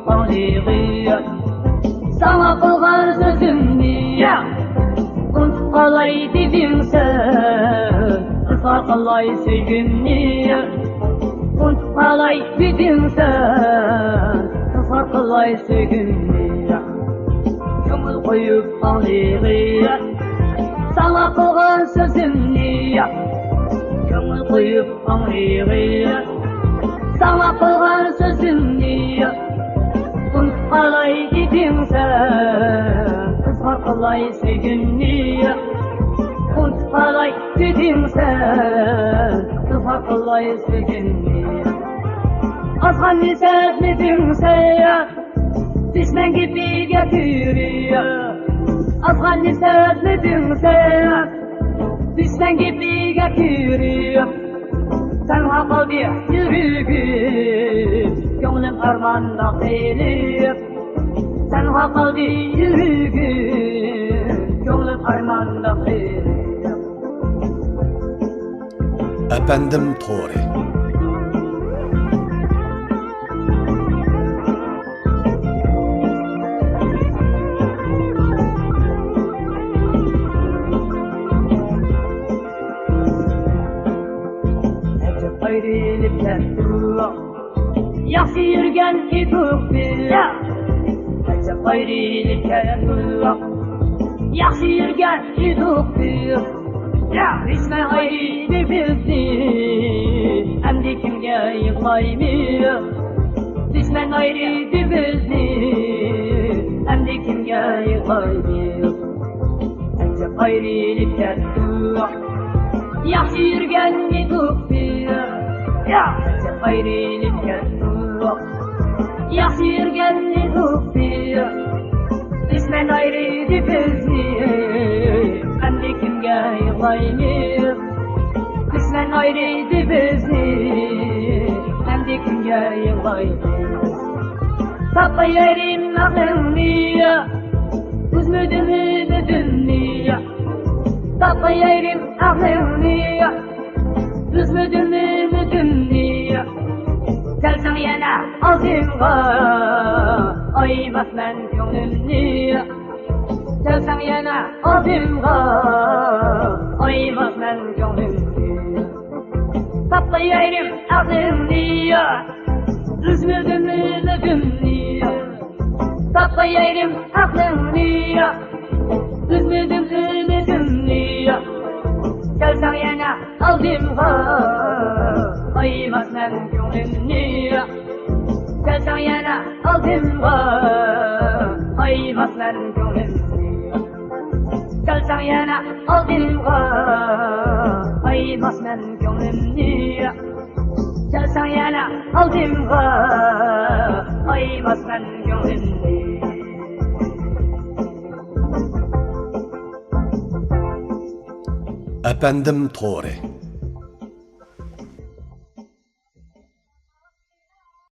ağlayı sana kılgan sözümni unutup kalay dedimsen ısrar kalay sevgimni unutup kalay dedimsen ısrar kalay sevgimni köngül koyup ağlayı sana kılgan sözümni köngül koyup ağlayı sana kılgan sözümni unutup kalay dedimsen ısrar kalay sevgimni unutup kalay dedimsen ısrar kalay sevgimni azgan nesetmedimsen düşman gibi getiriyor azgan nesetmedimsen düşman gibi getiriyor sen kalbi yürüyüp gönlüm armanda kıyılıp sen kalbi yürüyüp gönlüm armanda kıyılıp Efendim Tori. ayrılıp kettiler yaxşı yürgen edik billah acab ayrılıp kettiler yaxşı yürgen edik billah düşman ayrıldı bizni endi kimge yıklaymayız düşman ayrıldı bizni endi kimge yıklaymayız acab ayrılıp kettiler yaxşı yürgen edik billah acab ayrılıp kettiler yaxşı yürgen edik billah düşman ayrıldı bizni endi kimge yıklaymayız düşman ayrıldı bizni endi kimge yıklaymayız saklayarım aklımı üzmedim ümidimni saklayarım aklımı üzmedim ümidimni gelsen yana ağzımga aymasman ko'nglimni gelsen yana ağzımga aymasman ko'nglimni saklayarım aklımı üzmedim ümidimni saklayarım aklımı üzmedim ümidimni gelsen yana ağzımga aymasman ko'nglimni gelsen yana ağzımga aymasman ko'nglimni gelsen yana ağzımga aymasman ko'nglimni gelsen yana ağzımga aymasman ko'nglimni Efendim Tori.